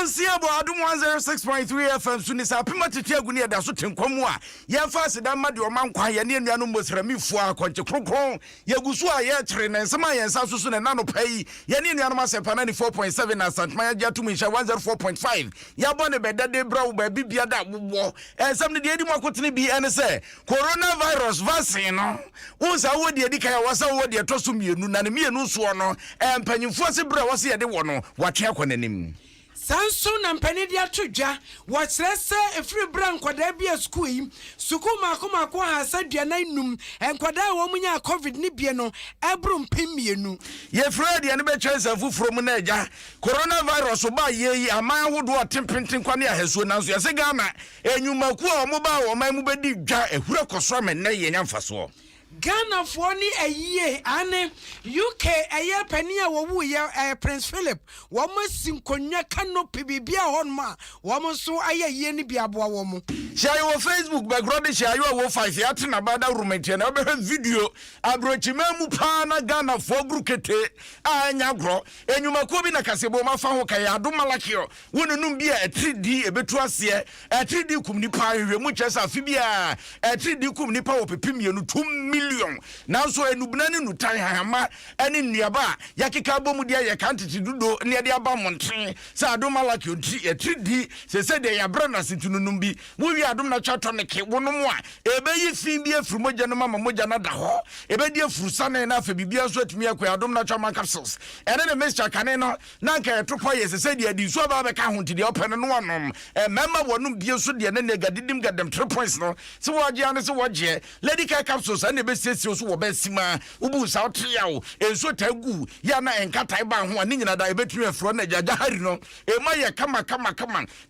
Monsia bo Adom 106.3 FM sunisa apima tete aguni eda so tenkomu a ye fa aseda ma de o man kwan ye ne nuanu mosramifu akonche krokron ye gusu a ye kire ne nsema ye nsa so ne nano pai ye ne nuanu masepa 94.7 na Santman ya jatu insha 104.5 ya bone bedade bra wo ba bibia da wo ensem ne de edi makotene bi ene se coronavirus vaccine no unsa wo de edi kai wasa wo de to so mienu na ne mienu so no empanyimfo se bra wo se ye de wo no watwe akonanim Sanso na mpani dia todwa wɔkyerɛsɛ efiri bra nkwadaa bi a school yi suku mako ha sadua num nkwadaa wo munya covid ni bie no ebru mpemienu ye Fred ye ne be kyerɛsɛ fufuro mu na agya coronavirus ba ye aman hodo otempenten kwane ahesuo nanso ye se Ghana enyumaku a omo ba wo man mu bedi dwa ehura koso amenne ye nyamfaso Ghana for ni ayie ane UK aye pani a wo ye Prince Philip wo masim konwa canopy bibia honma wo so aye ye ni bia boa wo mo share your Facebook background share your wo 5 ya tena bada romantic na be video abrochima mu pa na Ghana for grukete anya gro enyumako bi na kasebo mafa ho kai Adom malakio wonunum bia 3D ebetu ase 3D kum ni pa hwe mu kyesa afi bia 3D kum ni pa wo pepimienu 2 million now so enubna ni nutan hama eni nnuaba yakeka bomu dia ye kantiti dudo ne de aba monten sa Adom malaki onti 3D se de ya bra na sitununum bi wo wi Adom na twato ne ke wonom a ebeyi fin bi afuru moja no mama moja na da ho ebedi afuru sane na afa bibia so atumi akwa Adom na twama capsules ene ne mixture kane no na nka etopo ye se de adi so ba be ka honti de open no wonom mema wonum bi so de ne negadidim gadam 3 points no se wo age ane se wo je lady care capsules ane be sesi so wo be sima ubu sa otia wo enso tagu ya na enkatai ba ho ani nyina da ebetumi afuro na jaja hari no ema ye kama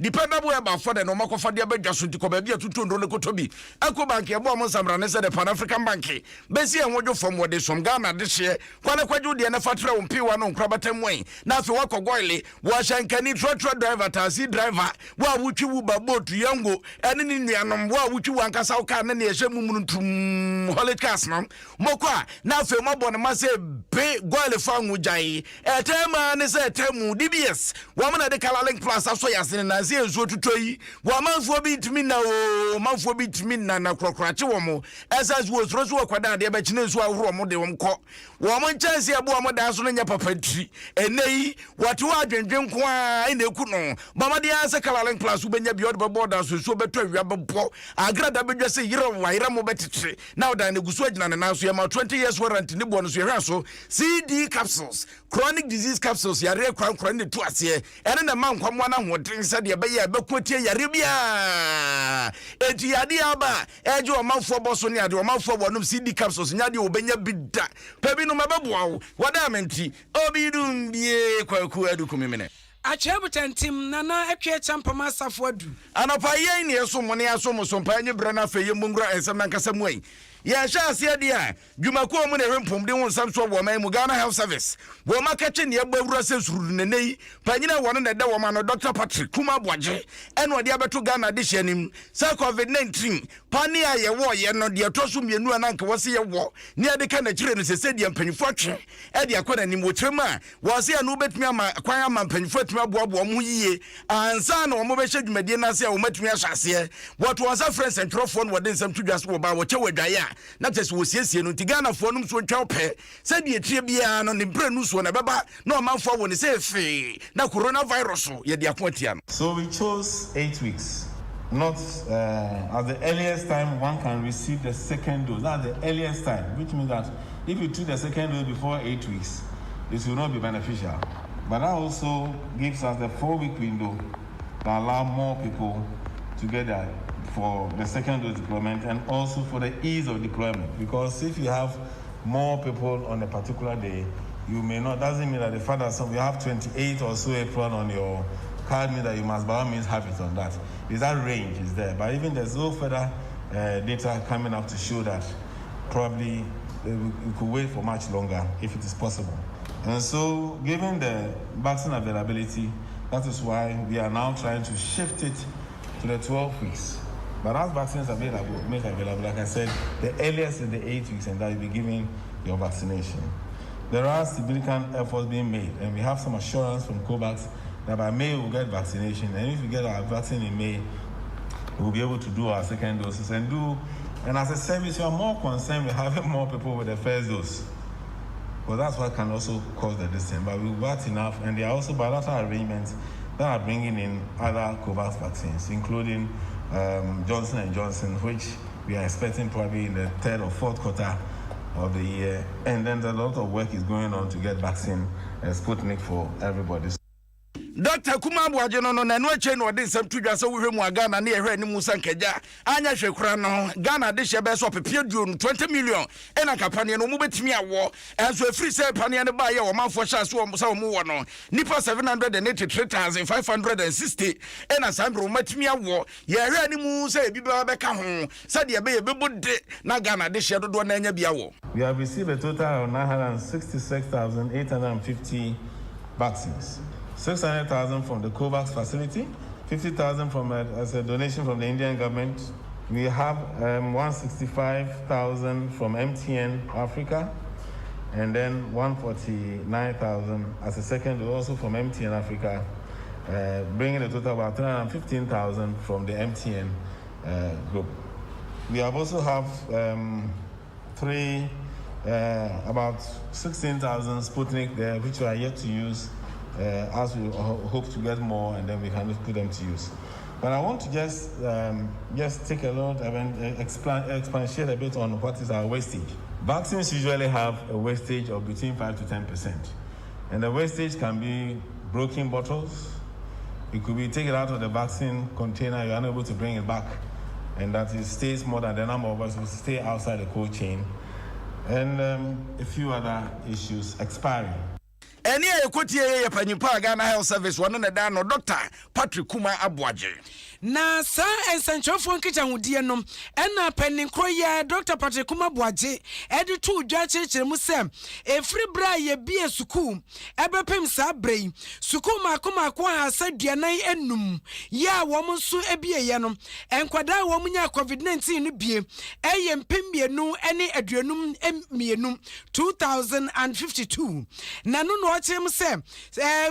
dependable about for the no makofa de abedwa so ntiko ba bia tutondo le kotobi ako bank e bo mo samra ne se the Pan African Bank besi enwojo fom wo de som Ghana de hye kwane kwaju de na fatra wo mpiwa no nkrabatamwen na afi wakogoile wo shankani trotro driver taxi driver wo wutwi wu ba boat yango ene ni nuanom wo wutwi wankasa wo ka ne ne ehye mumunu tum holidays no mokwa na afi mabo ne ma se be goile fa nwujai etema ne se etemu DBS wo mo na de Kala Link Plus aso yasene na se enzo tutoyi wo manfo bi timi na o manfo bi timi na krokrache wo mo esas wo soroso akwada de be kine nso ahoro mo de wo mko wo mo chance abo mo da so no nya papa tri enei watu adwendwen ko a ina eku no mama de anse Kala Link Plus ubenya bi odbe border so beto awia bebo agrada bedwa se yire waira mo betete na oda ne gusu agina ne nanso ye ma 20 years warranty ne bo no so ye so CD capsules chronic disease capsules yare kran ne to ase ene na man kwamwa na hoden se de be ye bekotie yare bia eti yade aba eje o manfo boso ne ade o manfo bo no CD capsules nya de obenya bida pebi no mabeboa wo wada menti obidum bie kwaku adu kumimene achebutentim nana atwe champama safo adu anapa yen ne so mo ne aso mo so mpa nye bra na fa ye mungura ensem na nkasa mu ai ya sha ase de a dwumako mu ne hwempom de won samso wo man mu Ghana Health Service wo makache ne agbawura se suru ne nei panyina won ne da wo ma no Dr. Patrick Kuma Boaje eno de abeto Ghana de hyanim sa COVID-19 pani a ye wo ye no de to so mienu ananka wo se ye wo ne ade ka na kire no se de mpanyifo atwe e de akona ni mo trema wo se anu betumi ama kwan ama mpanyifo atumi aboabo mo yie ansa na wo mo be hye dwumade na se wo matumi ahyase what was a friend central phone wo de nsam tudwase wo ba wo che wadwaye na tese wo siesie no Ghana fo no so twa opɛ se de etie bia no ne branu so na beba na omanfo wo ne se fe na coronavirus ye de akotia no. So we chose 8 weeks, not at the earliest time one can receive the second dose. That's the earliest time, which means that if you took the second dose before 8 weeks, it will not be beneficial. But that also gives us the 4-week window to allow more people to get that for the second dose deployment and also for the ease of deployment. Because if you have more people on a particular day, you may not, doesn't mean that the fact that we have 28 or so April on your card means that you must by all means have it on that. Is that range is there, but even there's no further data coming up to show that probably we could wait for much longer if it is possible. And so given the vaccine availability, that is why we are now trying to shift it to the 12 weeks. But as vaccines are made available, like I said, the earliest is the 8 weeks, and that you'll be giving your vaccination. There are significant efforts being made, and we have some assurance from COVAX that by May we'll get vaccination, and if we get our vaccine in May, we'll be able to do our second doses and as a service, you are more concerned with having more people with the first dose. Well, that's what can also cause the distance. But we've got enough, and there are also bilateral arrangements that are bringing in other COVAX vaccines, including Johnson & Johnson, which we are expecting probably in the third or fourth quarter of the year. And then a lot of work is going on to get vaccine Sputnik for everybody. Dr. Kumambu Ajono na no che no de nsam tudwa se wo hwemu Ghana na ehwe ni Musa Nkaja anya hwekura no Ghana de hye so pepie duo 20 million ena kapane no mu betimi awo enso efiri se pane ne ba ye wo manfo hya so wo sa wo wo no nipa 783,560 ena sambro matimi awo ye hwe ni Musa ebi ba beka ho se de be bebode na Ghana de hye dodo na anya bia wo. We have received a total of 966,850 vaccines. 600,000 from the COVAX facility, 50,000 from as a donation from the Indian government. We have 165,000 from MTN Africa, and then 149,000 as a second also from MTN Africa, bringing the total about 315,000 from the MTN group. We have also have about 16,000 Sputnik there, which we are yet to use. As we hope to get more, and then we can put them to use. But I want to just take a look and expatiate a bit on what is our wastage. Vaccines usually have a wastage of between 5 to 10%, and the wastage can be broken bottles. It could be taken out of the vaccine container, you're unable to bring it back, and that it stays more than the number of us who stay outside the cold chain, and a few other issues expiring. Eni ekoti ye panyipa Ghana Health Service one na da no Dr. Patrick Kuma Abuaje. Na sa ensanchofo nkicha hudie nom ena peninkro ye Dr. Patrick Kuma Abuaje edi tu dwa chechire mu sem efri bra ye bie suku ebepem sa brei suku makoma ha saduanan enum ya wo nso ebie ye no enkwada wo nya COVID-19 no bie eye mpemienu ene aduanum emienu 2052 na no no ochem sem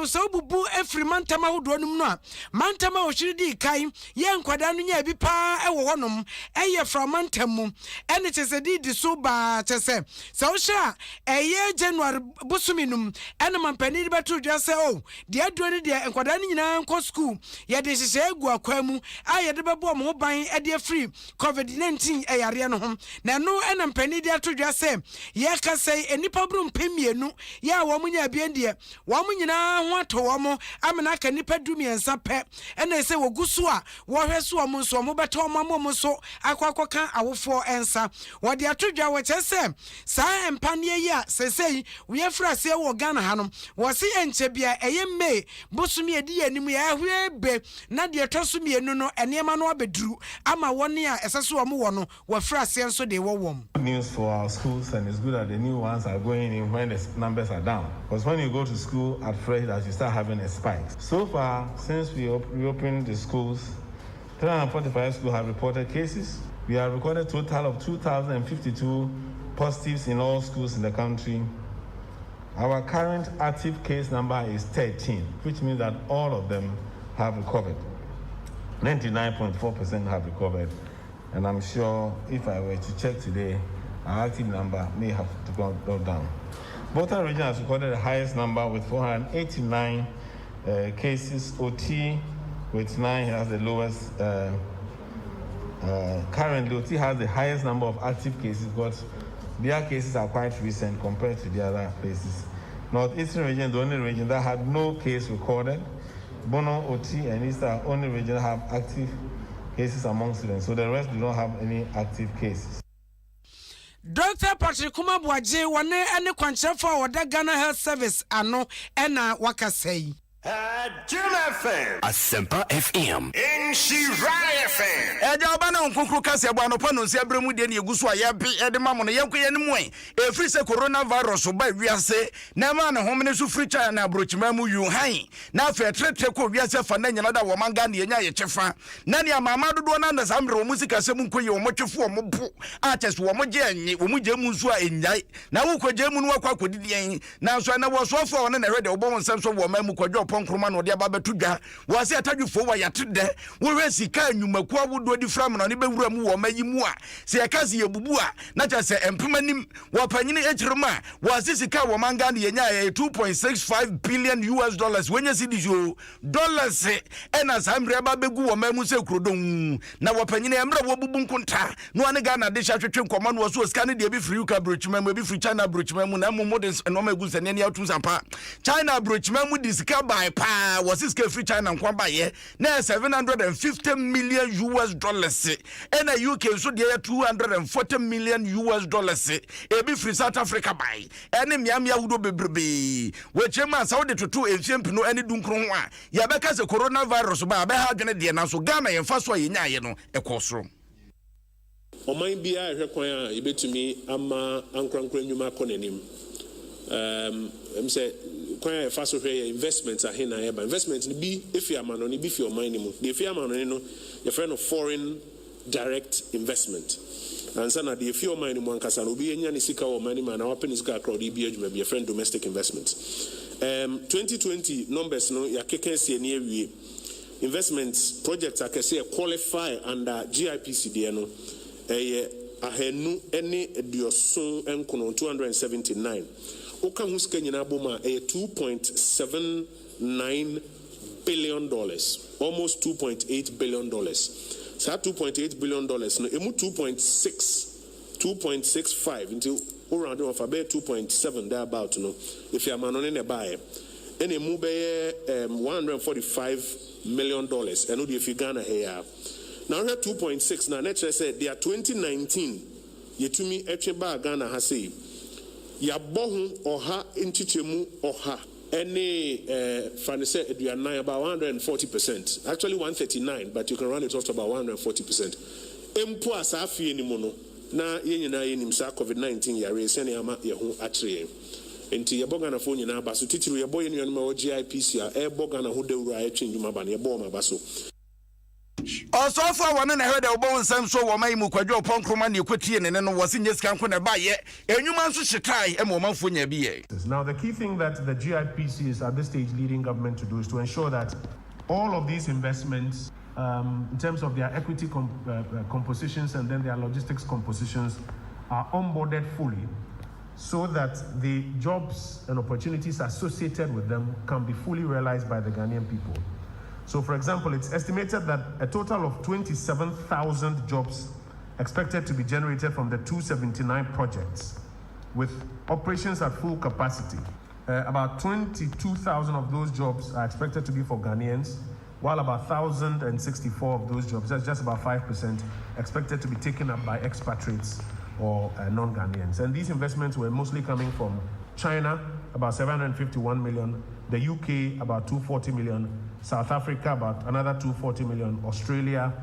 so bubu efri mantama hodoanum no a mantama ohiridi kai ye nkwada no nya bi pa ewo honom eye from mantamu ene chesedi di so ba chese so sha eye January busuminum ene mampani betu dwa se o de aduani de nkwada no nyina nko school ye de hihye egu akwamu aye de bebo mo ban e de free COVID-19 eyare no ho na no ene mpani de atu dwa se ye ka sei enipa brum pemienu ya wo munya bien de wo munyina ho ato wo mo amena ka nipa dumiensa pe ene se wogusu a wo hweso wo mo so mo beto mo so akwakoka awofo ensa wo de atu dwa wo chese sa empanie yi a sesei wo ye frase wo Ghana hanom wo se enche bia eye me bosumi edi anim ya hwe be na de toso mienu no enema no abeduru ama woni a eseso wo mo wo no wo frase enso de wo wom. Good news for our schools, and it's good that the new ones are going in when the numbers are down, because when you go to school at fresh that you start having a spike. So far, since we reopened the schools, 345 schools have reported cases. We have recorded a total of 2,052 positives in all schools in the country. Our current active case number is 13, which means that all of them have recovered. 99.4% have recovered. And I'm sure if I were to check today, our active number may have to go down. Volta region has recorded the highest number with 489 cases. OT with 9 has the lowest. Currently, OT has the highest number of active cases, but their cases are quite recent compared to the other places. Northeastern region, the only region that had no case recorded. Bono, OT, and East are only region have active cases among students. So the rest do not have any active cases. Dr. Patrick Kuma Abuaje wane ene kwanchefo woda Ghana Health Service ano ena wakasei. Adom FM. Asempa FM. Inshira FM. Eja obana nkunkuru kase abo anopa no nse abremu de ne eguso a ye bi ede mamu no yenko ye ne mu efiri se coronavirus ba wiase na ma ne homene so firi cha na abrochima mu yu han na afa tretre ko wiase fa na nyina da wo manga ne nya ye chefa na ne amama dodo na nda samre wo musika se mu nkoye wo motwefo wo mobo a chese wo moje anyi wo muje mu nso a enyai na wo koje mu no akwa kodidi en na so na wo so fo wo ne hwede wo bo nsem so wo mamu kwadwo pon kroma no de aba beto dwa wo se atadwufo wa yate de wo hwe sika anwumaku awodo di fram no ne bewura mu wo mayi mu a se yakase yebubu a na cha se empemanim wo panyine echirema wo se sika wo manga ne yenya 2.65 billion US dollars wenya sidijo dollars ena samre aba begu wo mamu se krodon na wo panyine emra wo bubu nkonta no ane Ghana de sha twetwe nkoma no so sika ne de bi free UK brochima mu bi free China brochima mu na mo models no magu se ne atu sampa China brochima mu disika by pa wo se sika free China nkwa ba ye na 750 million US dollars ena UK so de 240 million US dollars e bi free South Africa by ene miamia wudo bebrebe we chema Saudi tutu emfiempi no ene dunkro ho a ya beka se coronavirus ba be ha adwene de na so Ghana ye fa so ye nyaye no ekosoro Oman bia ehwe kwan a yebetumi ama ankrankra nwuma konanim say kwan a fa so hwe investment ahena ye ba investment ni bi efi amano ni bi fi oman ni mu de efi amano ni no ye friend of foreign direct investment and sana de efi oman ni mu ankasa no obi enya ni sika oman ni ma na wapen sika akro de bi adwuma bi ye friend domestic investment 2020 numbers no ya kekense ni awie investment projects akese qualify under GIPC de no ahenu ene dioson enkono 279 oka hu sika nyina boma 2.79 billion dollars, almost 2.8 billion dollars. Sa 2.8 billion dollars no emu 2.65 until around of about 2.7 there about no if you are manone ne buy ene mu be 145 million dollars eno de fi Ghana here. Now we have 2.6 now nature said they are 2019 yetumi etwe ba Ghana ha say ya bohu oha nchichemu oha any fanise eduana about 140%, actually 139, but you can run it off to about 140%. Empo asafi enimu no na yenyina yenim sa COVID-19 ya rese ne ama ye ho akyere enti ye boga na fo nyina ba so titiru ye boye nyanuma o GIPC a e boga na ho dewura a etwe ndwuma ba ne ye bo ma ba so. Also for one and I heard a bone some so wa mai mu kwadwo ponkroma ne kwatie ne no wose nyesika nko na ba ye enwuma nso hyetai e mo manfo nya bi ye. Now the key thing that the GIPC is at this stage leading government to do is to ensure that all of these investments in terms of their equity compositions and then their logistics compositions are onboarded fully so that the jobs and opportunities associated with them can be fully realized by the Ghanaian people. So, for example, it's estimated that a total of 27,000 jobs expected to be generated from the 279 projects, with operations at full capacity. About 22,000 of those jobs are expected to be for Ghanaians, while about 1,064 of those jobs, that's just about 5%, expected to be taken up by expatriates or non-Ghanaians. And these investments were mostly coming from China, about 751 million, the UK, about 240 million, South Africa, about another 240 million, Australia,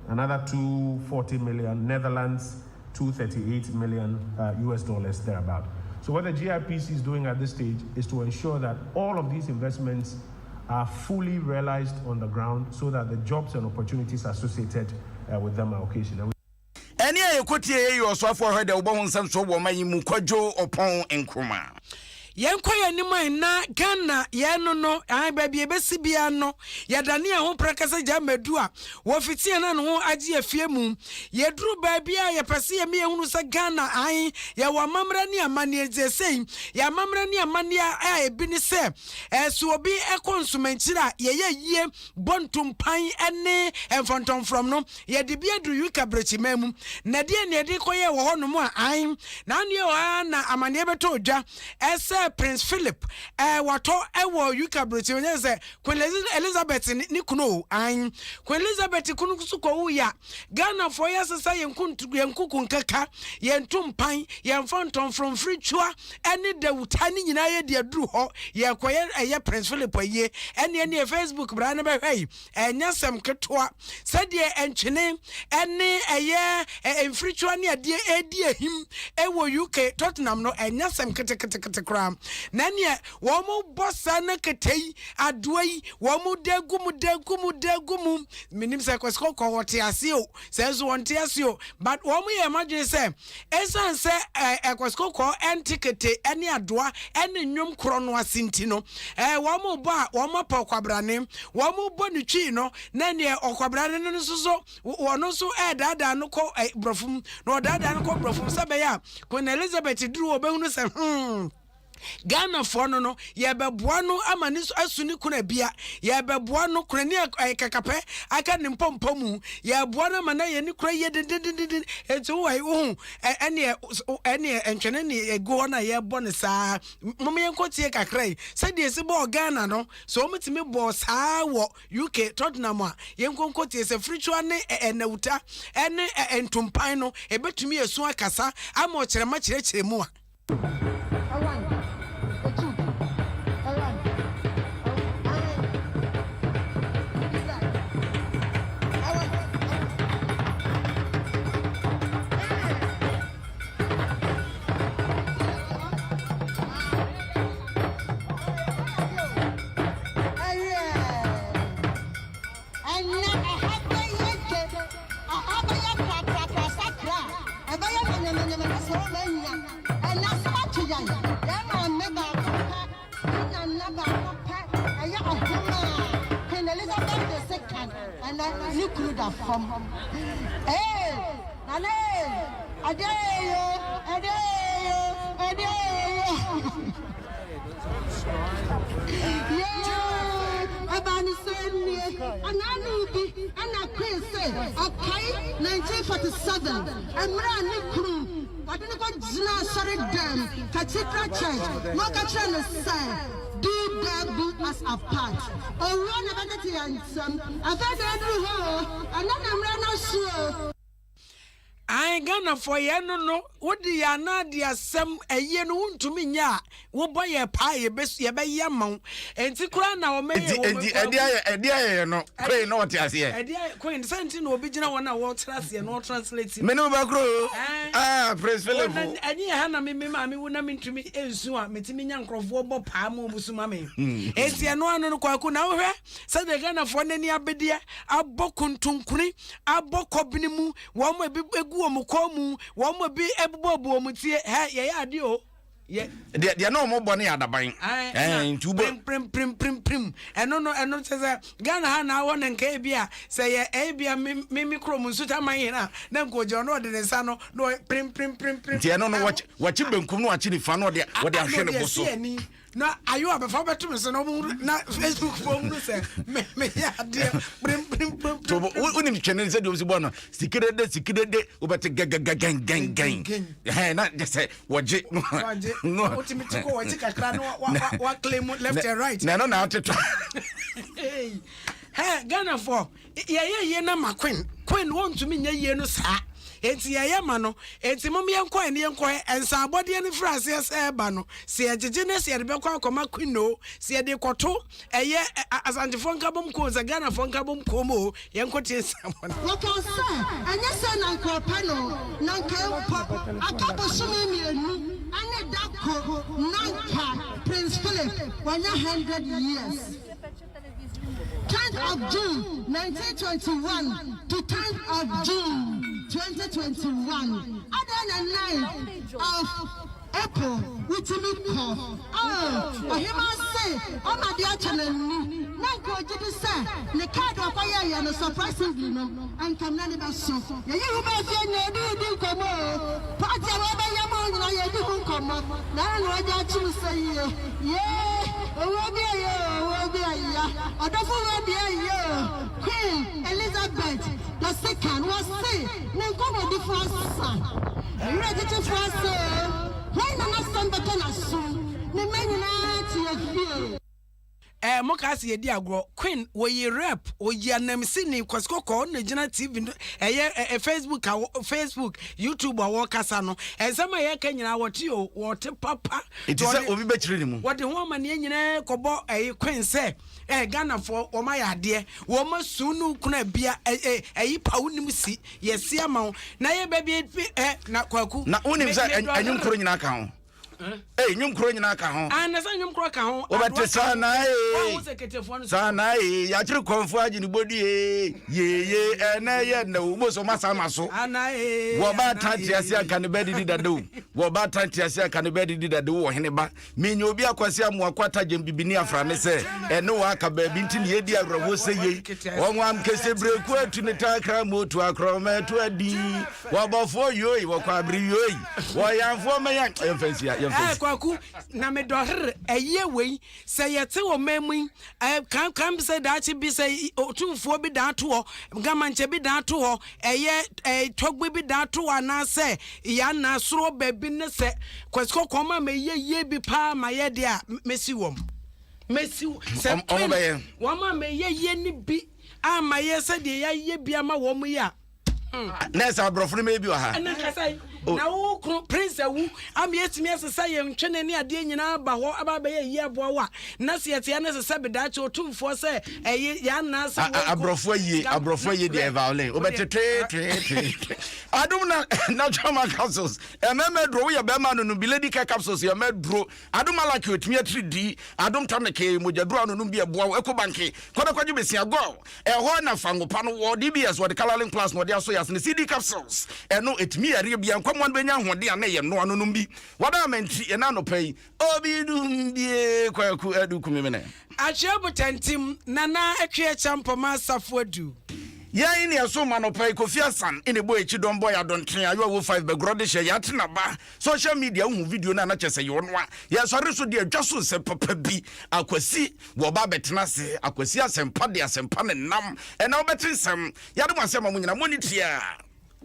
another 240 million, Netherlands, 238 million US dollars thereabout. So what the GIPC is doing at this stage is to ensure that all of these investments are fully realized on the ground so that the jobs and opportunities associated with them are occasional. Any ekotie you so for head obo nsam so wo mayi mu kwadwo opon enkroma. Yenkoya nimai na Ghana yeno no ai baby ebesi bia no yadane a ho prakasa gya madua wo fitie na no ho age afie mu yedru baby a yepese ye me hunu sa Ghana ai ya wa mamra ni amane ezesei ya mamra ni amane a ebi ni se so obi ekonsumenchira ye yie bontumpan ene enfonton from no ye de bia dru yuka brechimam na de ne de koye wo hono mu ai na ne o na amane beto dwa ese Prince Philip wato ewo yuka broti onye se Queen Elizabeth ni kuno an Queen Elizabeth kunu suko ya Ghana for yesesa yenkuku nkaka yentumpan yenfonton from free chua ene de wutani nyina ye de aduru ho ye koye eye Prince Philip ye ene Facebook bra na be hwai enyasem ketwa sede enchene ene eye free chua ne ade edi ehim ewo UK Tottenham no enyasem kete kram Sam nane womo bossa na ketei adoi womo degumu minim se kwesiko ko wote ase o se so wonte ase o but womo ye madwe se esan se kwesiko ko entikete ene adoa ene nwom kro no asinti no womo bo a womo pa kwabrane womo bo ne twi no na ne okwabrane no so wono so dada no ko brofum no dada no ko brofum sabe ya Queen Elizabeth duru obehunu se Ghana for no ye beboa no amani asuni kuna bia ye beboa no kuna ni kakape aka ne mpompo mu ye boa no mana ye ni kura ye din etu wai wo ene entwene ne ego na ye bo ne saa mom ye nkotie kakrai se de se bo Ghana no so omitimi bo saa wo UK Tottenham a ye nkotie se fritua ne enawuta ene entumpan no ebetumi esu akasa ama o kyerema kyerɛ mu a and then you could have come. Hey, Nane, Adeyo. Yeah, Abani said me, and I knew and I couldn't say, okay, 1947, and Rani crew. I didn't go to sorry them, Cathedral Church, no Cathedral say. Do that do us apart. Or run about the answer. I've had that and then I'm not sure. I Ghana for ye no what the yana dia sem a ye no to me nya wo boy ye pie best ye be ye ma enti kura na o me e no Queen no what ase e Queen senti no obi gina wona wo translate no translate me no ba kro Prince Philip ani ha na me ma me wona me ntumi ensu a metimi nya nkrofo bo paa mo busuma me enti no anu no kwaku na wo hwe se de Ghana for nani abedie abokuntunkuni abokobini mu wo mo wo mu komu wo mo bi ebubobo mu tie ye ade o ye de no mo bone adaban ntubo prim eno se Ghana ha na won nka bia se ye bia me krom nsuta man na nko je no de nsa no prim tie no wachi benkum no wachi ni fa no de ahwe ne boso na ayo abefa beto me se no na Facebook form no se me ya de prim to unim channel se de osi bo no sikirede obete gang na de se waje no ultimate ko waje kakra no wa claim left and right na no na ateto hey Ghana for ye na ma queen want to me ye no sa enti ye ma no enti mom ye nko ensa abode ne frase ese ba no se agege ne se de be kwa akoma queen no se de koto eye asantifo nka bom ko za Ghana fo nka bom ko mo ye nkotie samon what can say anya say na nko pa no na nka akabo sumi mienu ane dako nanka Prince Philip 100 years 10th of June 1921 to 10th of June 2021 other than 9 of April with me call him say my dear channel nanko jibi say ne card okwaya no surprisingly no and come na never so ye you be fe na di komo party we be yamo na ye di komo na no ja chi say ye owo bi ya odofo we bi Queen Elizabeth the second was say ne komo di France ready to France when na somebody na so ne menina ti e mokasi ye di agro Queen wo ye rap wo ye anamsi ni kwaskoko na gina TV Facebook YouTube wo kasa no ensama ye kanyina wote o wote papa it is obi be kire ni mu wo de ho ma ne nyina kobo Queen say Ghana for wo ma ya de wo ma sunu kuna bia pa wonim si ye sia ma na ye ba bi na kwaku na wonim say anyum koro nyina ka ho Nyum kro nyina ka ho. Na sa nyum kro ka ho. Obete sana Wo se ketefo no. Sana ya kire konfo agini bodi ye ena ye na wo so masama so. Ana Wo ba tanti ase aka ne bedi didado. Wo ba tanti ase aka ne bedi didado wo hene ba. Menyo obi akwase amu akwata gem bibini afra ne se ene wo aka ba bi nti ne yedi awrawo se ye. Won am kese breku atu ne takra motu akroma tu adi. Wo bofo yoyi wo kwa abri yoyi. Wo yanfo me yan emfansi ya emfansi. Kwaku na me dohre eye wei se yete wo mamu kan se da chi bi se otumfo bi da to ho gamanche bi da to ho eye togbe bi da to ana se ya na soro baby ne se kwasko koma me ye bi pa ma ye de a mesi wom se woma me ye ni bi ama ye se de ya ye bi ama wom ya Nessa brofri me bi wa ha. Na kasai na wo prince wu am yetimi asesa ye ntwene ne ade nyina ba ho aba ba ye aboa wa na se yete na sesa bedache otumfo se ya na se abrofo ye de violin obetete adum na chama capsules medro ye be ma no bi lady capsules ye medro adum alaki otimi 3D adum taneke mojadro no bi aboa eko banki koda kwaje besia go ho na fangopa no wo DBS wo de coloring class no de aso yas ne CD capsules eno etimi yare bia kwamon benya hode ana ye no anu bi wada menti e na no pai obi dum bie kwaku adu kumemene achebu tantim nana atwe champoma safodu ya ni aso manopai Kofi Asan ine boy echi don boy adonten ayo wo 5 be grode she ya tena ba social media hu video na na chese yo no ya sori so de adwaso se papa bi akwasi wo ba betena se akwasi asempa de asempa ne nam e na obetensem ya de mo asema munyina monitia